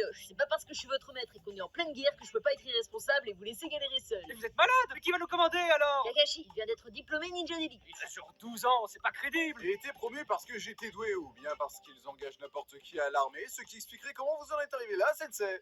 mioche. C'est pas parce que je suis votre maître et qu'on est en pleine guerre que je peux pas être irresponsable et vous laisser galérer seul. Mais vous êtes malade. Mais qui va nous commander alors? Kakashi, il vient d'être diplômé ninja d'élite. Il a sur 12 ans, c'est pas crédible. J'ai été promu parce que j'étais doué ou bien parce qu'ils engagent n'importe qui à l'armée, ce qui expliquerait comment vous en êtes arrivé là, sensei.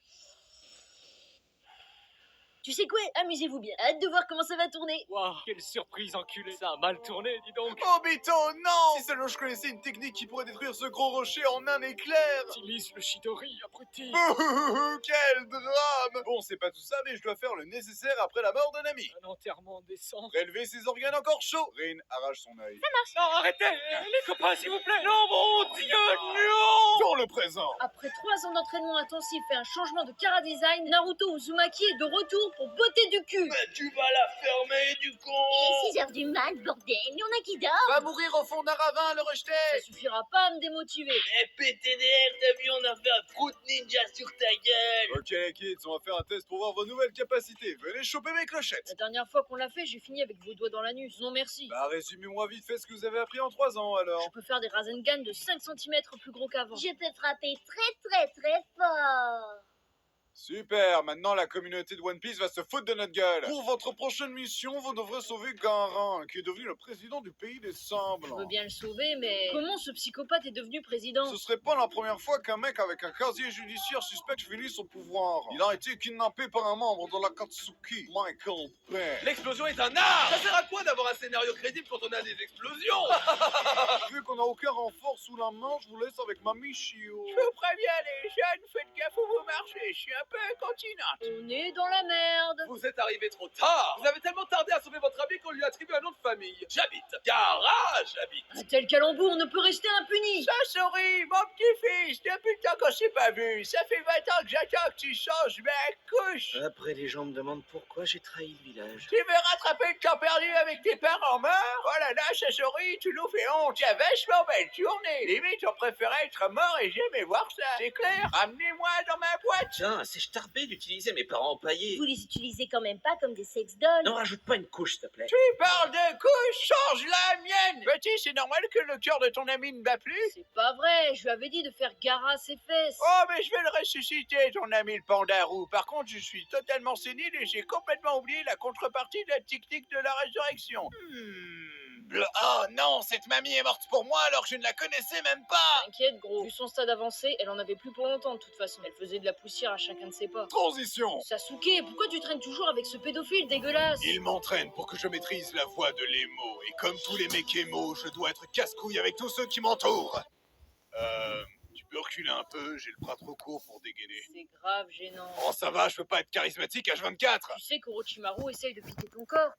Tu sais quoi? Amusez-vous bien. Hâte de voir comment ça va tourner. Waouh, quelle surprise enculé. Ça a mal tourné, dis donc. Oh Bito, non! Si seulement je connaissais une technique qui pourrait détruire ce gros rocher en un éclair! Utilise le Chidori, abruti. Quel drame! Bon, c'est pas tout ça, mais je dois faire le nécessaire après la mort d'un ami. Un enterrement décent. Prélever ses organes encore chauds. Rin arrache son œil. Non, arrêtez. Les copains, s'il vous plaît. Non, mon Dieu, non. Dans le présent! Après 3 ans d'entraînement intensif et un changement de chara design, Naruto Uzumaki est de retour pour botter du cul. Mais tu vas la fermer, du con! Il est 6 heures du mat, bordel, y en a qui dort. Va mourir au fond d'un ravin, le rejeter! Ça suffira pas à me démotiver. Eh, PTDR, t'as vu, on a fait un fruit ninja sur ta gueule! Ok les kids, on va faire un test pour voir vos nouvelles capacités. Venez choper mes clochettes! La dernière fois qu'on l'a fait, j'ai fini avec vos doigts dans l'anus. Non merci. Bah résumez-moi vite fait ce que vous avez appris en 3 ans alors. Je peux faire des Rasengan de 5 cm plus gros qu'avant. Je peux frapper très fort. Super, maintenant la communauté de One Piece va se foutre de notre gueule. Pour votre prochaine mission, vous devrez sauver Garin, qui est devenu le président du pays des Je semblants. veux bien le sauver, mais comment ce psychopathe est devenu président? Ce serait pas la première fois qu'un mec avec un casier judiciaire suspect finit son pouvoir. Il a été kidnappé par un membre de l'Akatsuki, Michael Bay. L'explosion est un art! Ça sert à quoi d'avoir un scénario crédible quand on a des explosions? Vu qu'on a aucun renfort sous la main, je vous laisse avec Mamie Shio. Je vous préviens, les jeunes, faites gaffe où vous marchez, je suis un peu incontinente. On est dans la merde. Vous êtes arrivés trop tard. Vous avez tellement tardé à sauver votre ami qu'on lui a attribué un nom de famille. J'habite. Garage, j'habite. Un tel calembour ne peut rester impuni. Sassori, mon petit-fils, depuis le temps qu'on s'est pas vu, ça fait 20 ans que j'attends que tu changes ma couche. Après, les gens me demandent pourquoi j'ai trahi le village. Tu veux rattraper le temps perdu avec tes parents morts? Oh là là, Sassori, tu nous fais honte. Tu as vachement belle journée. Limite, on préférait être mort et jamais voir ça. C'est clair? Ramenez-moi dans ma boîte. Tiens, c'est starbé d'utiliser mes parents empaillés. Vous les utilisez quand même pas comme des sex dolls. Non, rajoute pas une couche, s'il te plaît. Tu parles de couche, change la mienne. Petit, c'est normal que le cœur de ton ami ne bat plus? C'est pas vrai, je lui avais dit de faire Gara à ses fesses. Oh, mais je vais le ressusciter, ton ami le pandarou. Par contre, je suis totalement sénile et j'ai complètement oublié la contrepartie de la technique de la résurrection. Oh non, cette mamie est morte pour moi alors que je ne la connaissais même pas. T'inquiète gros, vu son stade avancé, elle en avait plus pour longtemps de toute façon. Elle faisait de la poussière à chacun de ses pas. Transition. Sasuke, pourquoi tu traînes toujours avec ce pédophile dégueulasse? Il m'entraîne pour que je maîtrise la voix de l'émo. Et comme tous les mecs émo, je dois être casse-couille avec tous ceux qui m'entourent. Tu peux reculer un peu, j'ai le bras trop court pour dégainer. C'est grave gênant. Oh ça va, je peux pas être charismatique H24. Tu sais qu'Orochimaru essaye de piquer ton corps.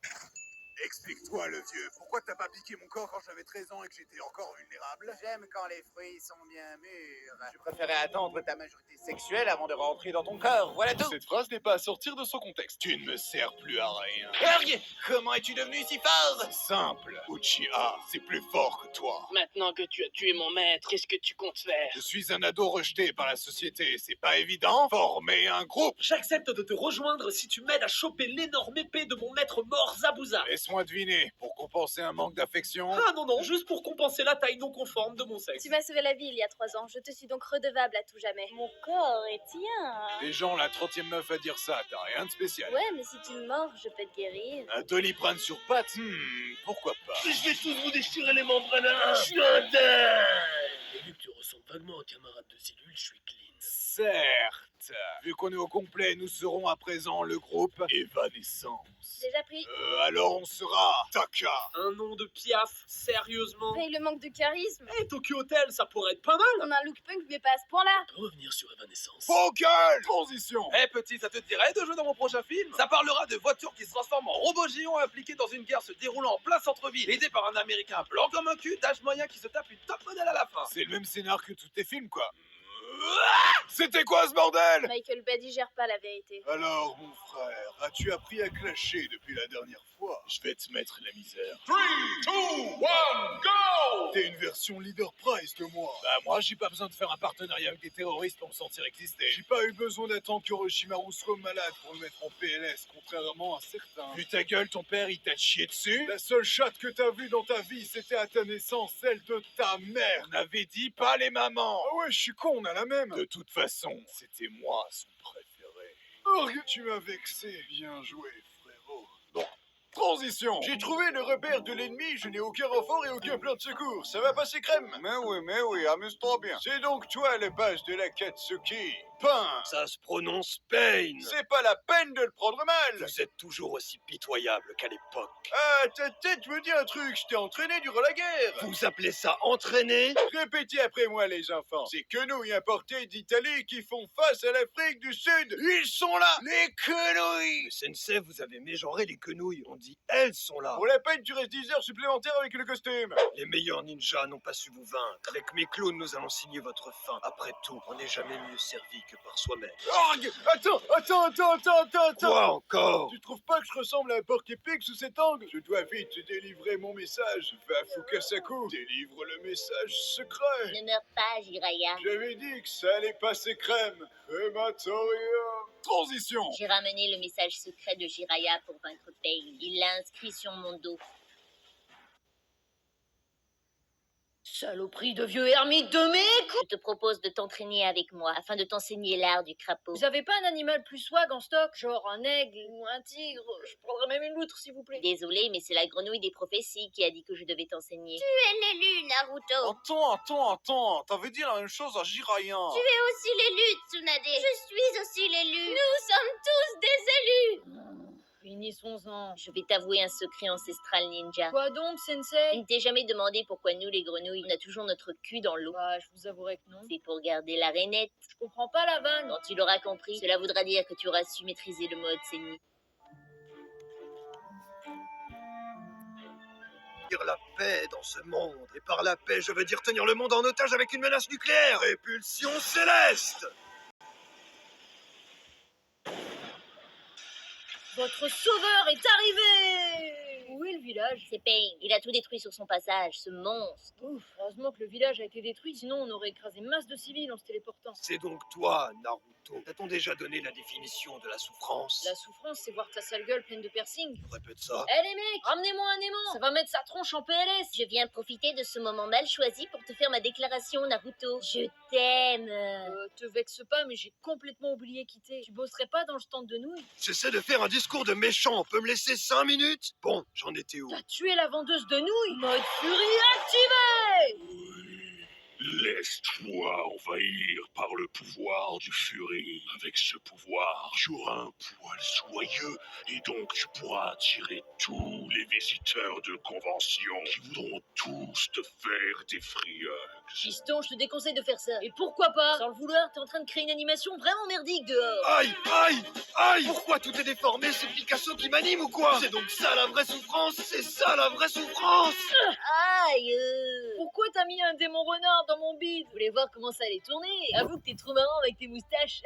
Explique-toi le vieux, pourquoi t'as pas piqué mon corps quand j'avais 13 ans et que j'étais encore vulnérable? J'aime quand les fruits sont bien mûrs. Je préférais attendre ta majorité sexuelle avant de rentrer dans ton corps, voilà tout. Cette phrase n'est pas à sortir de son contexte. Tu ne me sers plus à rien. Erg, comment es-tu devenu si fort? C'est simple, Uchiha, c'est plus fort que toi. Maintenant que tu as tué mon maître, qu'est-ce que tu comptes faire? Je suis un ado rejeté par la société, c'est pas évident? Former un groupe. J'accepte de te rejoindre si tu m'aides à choper l'énorme épée de mon maître mort Zabuza. Laisse-moi deviner, pour compenser un manque d'affection. Ah non, juste pour compenser la taille non conforme de mon sexe. Tu m'as sauvé la vie il y a 3 ans, je te suis donc redevable à tout jamais. Mon corps est tien. Les gens, la 30e meuf à dire ça, t'as rien de spécial. Ouais, mais si tu me mords, je peux te guérir. Un Doliprane sur pattes, pourquoi pas. Je vais tous vous déchirer les membres, je suis un dingue. Et vu que tu ressembles vaguement à un camarade de cellule, je suis clean. Certes. Vu qu'on est au complet, nous serons à présent le groupe Evanescence. Déjà pris. Alors on sera Taka. Un nom de piaf, sérieusement. Paye le manque de charisme. Hey, Tokyo Hotel, ça pourrait être pas mal. On a un look punk, mais pas à ce point-là. On peut revenir sur Evanescence. Focal. Transition. Eh petit, ça te dirait de jouer dans mon prochain film? Ça parlera de voitures qui se transforment en robots géants impliqués dans une guerre se déroulant en plein centre-ville, aidé par un américain blanc comme un cul, d'âge moyen qui se tape une top modèle à la fin. C'est le même scénar que tous tes films, quoi. C'était quoi ce bordel? Michael Bay digère pas la vérité. Alors, mon frère, as-tu appris à clasher depuis la dernière fois? Je vais te mettre la misère. 3, 2, 1, go! T'es une version leader price de moi. Bah moi, j'ai pas besoin de faire un partenariat avec des terroristes pour me sentir exister. J'ai pas eu besoin d'attendre que Orochimaru soit malade pour me mettre en PLS, contrairement à certains. Vu ta gueule, ton père, il t'a chié dessus? La seule chatte que t'as vue dans ta vie, c'était à ta naissance, celle de ta mère. On avait dit pas les mamans. Ah ouais, je suis con, on a la toi-même. De toute façon, c'était moi son préféré. Orgue, tu m'as vexé. Bien joué, frérot. Bon. Transition. J'ai trouvé le repère de l'ennemi, je n'ai aucun renfort et aucun plan de secours. Ça va passer crème. Mais oui, amuse-toi bien. C'est donc toi la base de la Katsuki. Pain. Ça se prononce Pain. C'est pas la peine de le prendre mal. Vous êtes toujours aussi pitoyable qu'à l'époque. Ah, ta tête me dit un truc, je t'ai entraîné durant la guerre. Vous appelez ça entraîner? Répétez après moi les enfants. C'est quenouilles importées d'Italie qui font face à l'Afrique du Sud. Ils sont là, les quenouilles. Sensei, vous avez mégenré les quenouilles. On dit elles sont là. Pour la peine, tu restes 10 heures supplémentaires avec le costume. Les meilleurs ninjas n'ont pas su vous vaincre. Avec mes clones, nous allons signer votre fin. Après tout, on n'est jamais mieux servi que par soi-même. Orgue, attends. Quoi encore? Tu trouves pas que je ressemble à un porc-épic sous cet angle? Je dois vite délivrer mon message. Va Fukasaku, délivre le message secret. Ne meurs pas, Jiraya. J'avais dit que ça allait passer crème. Crématorium. Transition. J'ai ramené le message secret de Jiraya pour vaincre Pain. Il l'a inscrit sur mon dos. Saloperie de vieux ermite de mec! Je te propose de t'entraîner avec moi afin de t'enseigner l'art du crapaud. Vous avez pas un animal plus swag en stock? Genre un aigle ou un tigre? Je prendrais même une loutre s'il vous plaît. Désolée, mais c'est la grenouille des prophéties qui a dit que je devais t'enseigner. Tu es l'élu, Naruto. Attends. T'avais dit la même chose à Jiraiya. Tu es aussi l'élu, Tsunade. Je suis aussi l'élu. Nous sommes tous des élus. Finissons-en. Je vais t'avouer un secret ancestral ninja. Quoi donc, Sensei? Tu ne t'es jamais demandé pourquoi nous, les grenouilles, on a toujours notre cul dans l'eau. Bah, je vous avouerai que non. C'est pour garder la rainette. Je comprends pas la vanne. Quand tu l'auras compris, cela voudra dire que tu auras su maîtriser le mode Senni. Dire la paix dans ce monde. Et par la paix, je veux dire tenir le monde en otage avec une menace nucléaire. Répulsion céleste. Votre sauveur est arrivé! Où est le village? C'est Pain. Il a tout détruit sur son passage, ce monstre. Ouf, heureusement que le village a été détruit, sinon on aurait écrasé masse de civils en se téléportant. C'est donc toi, Naruto. T'a-t-on déjà donné la définition de la souffrance? La souffrance, c'est voir ta sale gueule pleine de piercings. Répète ça. Eh les mecs, ramenez-moi un aimant! Ça va mettre sa tronche en PLS! Je viens profiter de ce moment mal choisi pour te faire ma déclaration, Naruto. Je t'aime. Te vexe pas, mais j'ai complètement oublié quitter. Tu bosserais pas dans le stand de nouilles? J'essaie de faire un discours de méchant. On peut me laisser 5 minutes? Bon, j'en étais où? T'as tué la vendeuse de nouilles? Mode furie activé! Laisse-toi envahir par le pouvoir du Furie. Avec ce pouvoir, tu auras un poil soyeux et donc tu pourras attirer tous les visiteurs de convention qui voudront tous te faire des frieures. Fiston, je te déconseille de faire ça. Et pourquoi pas? Sans le vouloir, t'es en train de créer une animation vraiment merdique dehors. Aïe! Pourquoi tout est déformé? C'est Picasso qui m'anime ou quoi? C'est donc ça la vraie souffrance? C'est ça la vraie souffrance? Aïe. Pourquoi t'as mis un démon renard dans mon bide? Je voulais voir comment ça allait tourner. Avoue que t'es trop marrant avec tes moustaches.